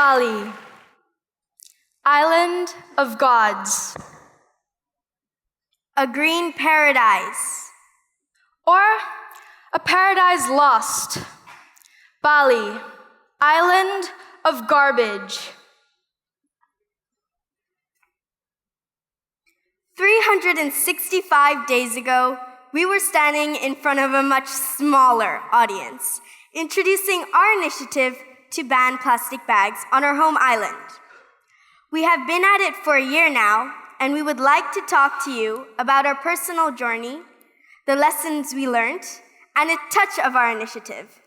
Bali, island of gods. A green paradise. Or a paradise lost. Bali, island of garbage. 365 days ago, we were standing in front of a much smaller audience, introducing our initiative to ban plastic bags on our home island. We have been at it for a year now, and we would like to talk to you about our personal journey, the lessons we learned, and a touch of our initiative.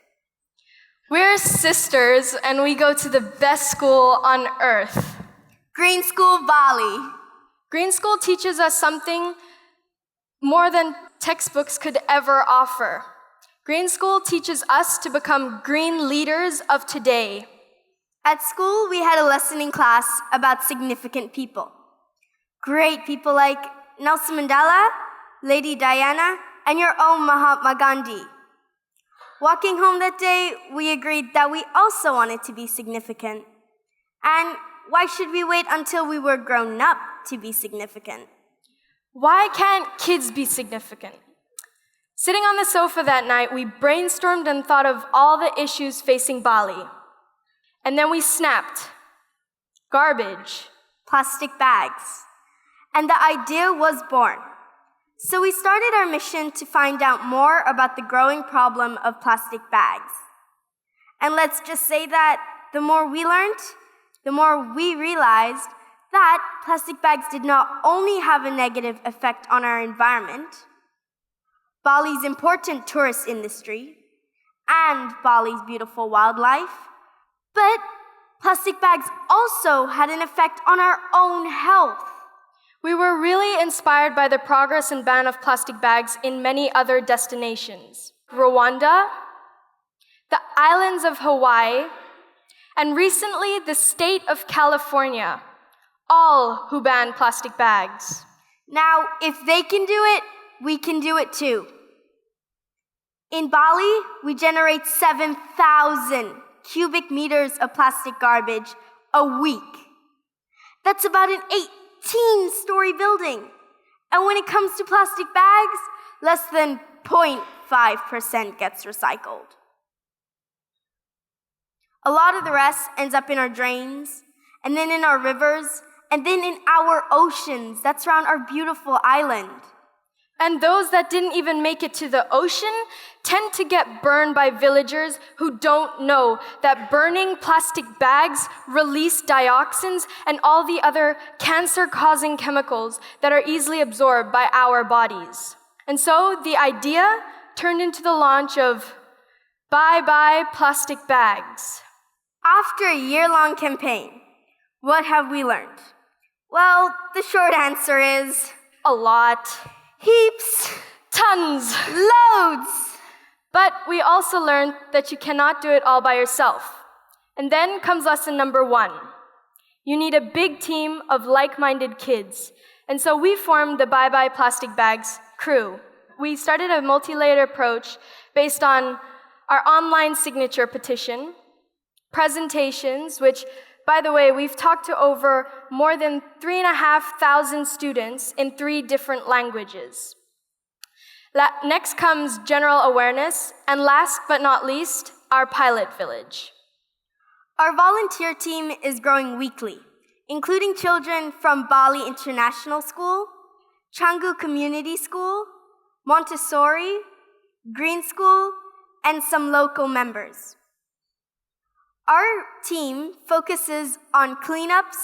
We're sisters, and we go to the best school on earth. Green School Bali. Green School teaches us something more than textbooks could ever offer. Green School teaches us to become green leaders of today. At school, we had a lesson in class about significant people. Great people like Nelson Mandela, Lady Diana, and your own Mahatma Gandhi. Walking home that day, we agreed that we also wanted to be significant. And why should we wait until we were grown up to be significant? Why can't kids be significant? Sitting on the sofa that night, we brainstormed and thought of all the issues facing Bali. And then we snapped. Garbage. Plastic bags. And the idea was born. So we started our mission to find out more about the growing problem of plastic bags. And let's just say that the more we learned, the more we realized that plastic bags did not only have a negative effect on our environment, Bali's important tourist industry, and Bali's beautiful wildlife, but plastic bags also had an effect on our own health. We were really inspired by the progress and ban of plastic bags in many other destinations. Rwanda, the islands of Hawaii, and recently the state of California, all who banned plastic bags. Now, if they can do it, we can do it too. In Bali, we generate 7,000 cubic meters of plastic garbage a week. That's about an 18-story building. And when it comes to plastic bags, less than 0.5% gets recycled. A lot of the rest ends up in our drains, and then in our rivers, and then in our oceans that surround our beautiful island. And those that didn't even make it to the ocean tend to get burned by villagers who don't know that burning plastic bags release dioxins and all the other cancer-causing chemicals that are easily absorbed by our bodies. And so the idea turned into the launch of Bye Bye Plastic Bags. After a year-long campaign, what have we learned? Well, the short answer is a lot. Heaps. Tons. Loads. But we also learned that you cannot do it all by yourself. And then comes lesson number 1. You need a big team of like-minded kids. And so we formed the Bye Bye Plastic Bags crew. We started a multi-layered approach based on our online signature petition, presentations, which, by the way, we've talked to over more than 3,500 students in 3 different languages. Next comes general awareness, and last but not least, our pilot village. Our volunteer team is growing weekly, including children from Bali International School, Canggu Community School, Montessori, Green School, and some local members. Our team focuses on cleanups,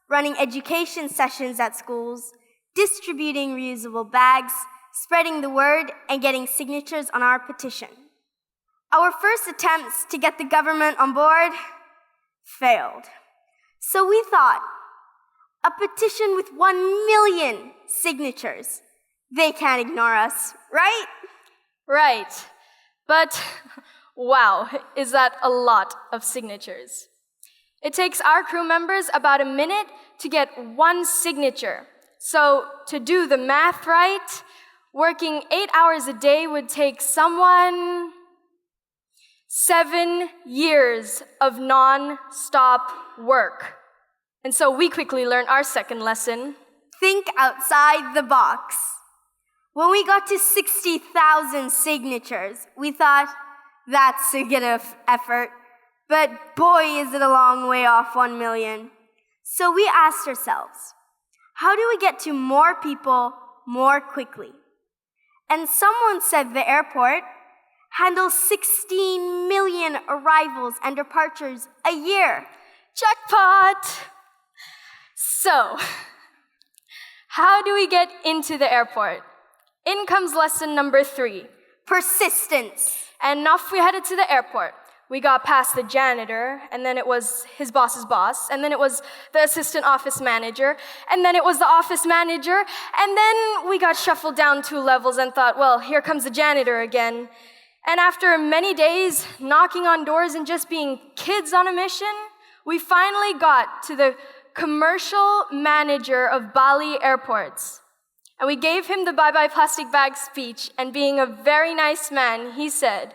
running education sessions at schools, distributing reusable bags, spreading the word, and getting signatures on our petition. Our first attempts to get the government on board failed. So we thought, a petition with 1 million signatures, they can't ignore us, right? Right. But wow, is that a lot of signatures. It takes our crew members about a minute to get 1 signature. So to do the math right, working 8 hours a day would take someone 7 years of non-stop work. And so we quickly learned our second lesson. Think outside the box. When we got to 60,000 signatures, we thought, that's a good effort. But boy, is it a long way off 1 million. So we asked ourselves, how do we get to more people more quickly? And someone said the airport handles 16 million arrivals and departures a year. Jackpot! So, how do we get into the airport? In comes lesson number 3. Persistence. And off we headed to the airport. We got past the janitor, and then it was his boss's boss, and then it was the assistant office manager, and then it was the office manager, and then we got shuffled down 2 levels and thought, well, here comes the janitor again. And after many days knocking on doors and just being kids on a mission, we finally got to the commercial manager of Bali airports. And we gave him the bye-bye plastic bag speech, and being a very nice man, he said,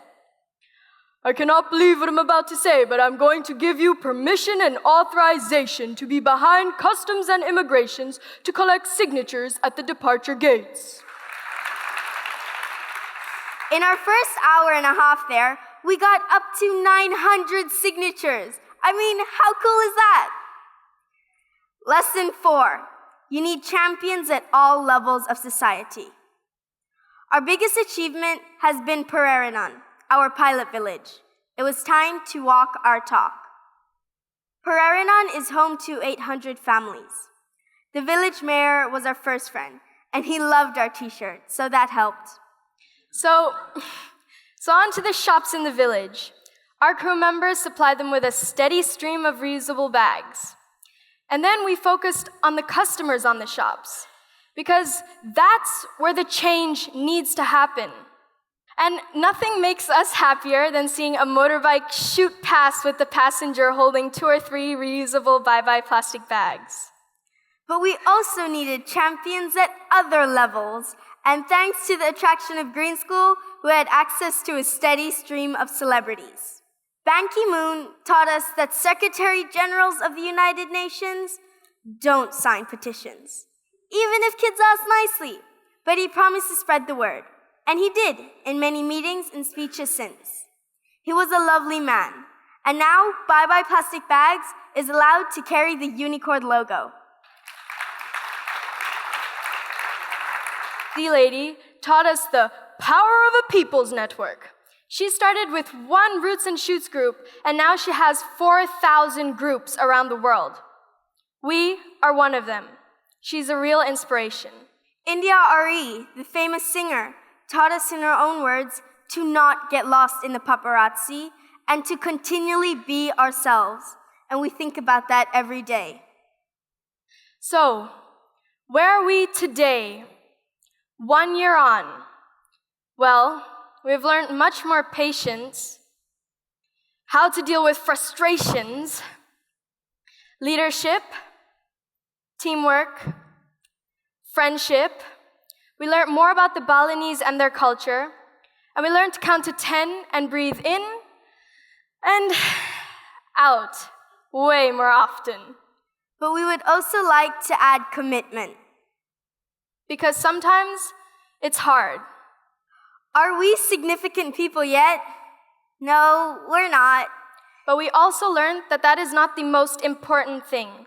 I cannot believe what I'm about to say, but I'm going to give you permission and authorization to be behind customs and immigrations to collect signatures at the departure gates. In our first hour and a half there, we got up to 900 signatures. I mean, how cool is that? Lesson 4. You need champions at all levels of society. Our biggest achievement has been Pereranan, our pilot village. It was time to walk our talk. Pereranan is home to 800 families. The village mayor was our first friend, and he loved our t-shirt, so that helped. So on to the shops in the village. Our crew members supplied them with a steady stream of reusable bags. And then we focused on the customers on the shops, because that's where the change needs to happen. And nothing makes us happier than seeing a motorbike shoot past with the passenger holding 2 or 3 reusable bye-bye plastic bags. But we also needed champions at other levels, and thanks to the attraction of Green School, we had access to a steady stream of celebrities. Ban Ki-moon taught us that Secretary Generals of the United Nations don't sign petitions, even if kids ask nicely. But he promised to spread the word, and he did in many meetings and speeches since. He was a lovely man, and now Bye Bye Plastic Bags is allowed to carry the Unicorn logo. The lady taught us the power of a people's network. She started with 1 Roots and Shoots group, and now she has 4,000 groups around the world. We are one of them. She's a real inspiration. India Ari, the famous singer, taught us in her own words to not get lost in the paparazzi and to continually be ourselves. And we think about that every day. So, where are we today? 1 year on. Well, we've learned much more patience, how to deal with frustrations, leadership, teamwork, friendship. We learned more about the Balinese and their culture, and we learned to count to 10 and breathe in and out way more often. But we would also like to add commitment. Because sometimes it's hard. Are we significant people yet? No, we're not. But we also learned that that is not the most important thing.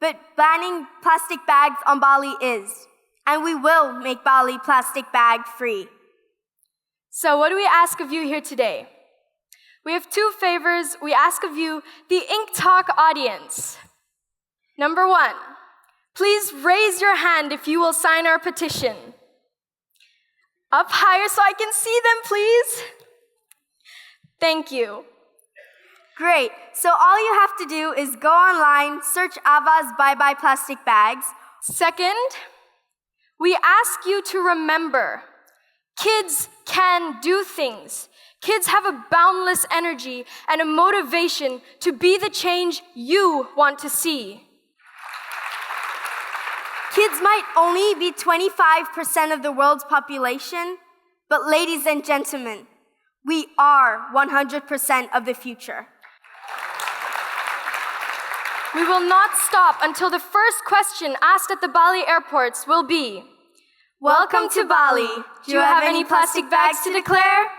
But banning plastic bags on Bali is. And we will make Bali plastic bag free. So what do we ask of you here today? We have 2 favors we ask of you, the Ink Talk audience. Number 1, please raise your hand if you will sign our petition. Up higher so I can see them, please. Thank you. Great. So all you have to do is go online, search Ava's Bye Bye Plastic Bags. Second, we ask you to remember, kids can do things. Kids have a boundless energy and a motivation to be the change you want to see. Kids might only be 25% of the world's population, but ladies and gentlemen, We are 100% of the future. We will not stop until the first question asked at the Bali airports will be, "Welcome to Bali. Do you have any plastic bags to declare?"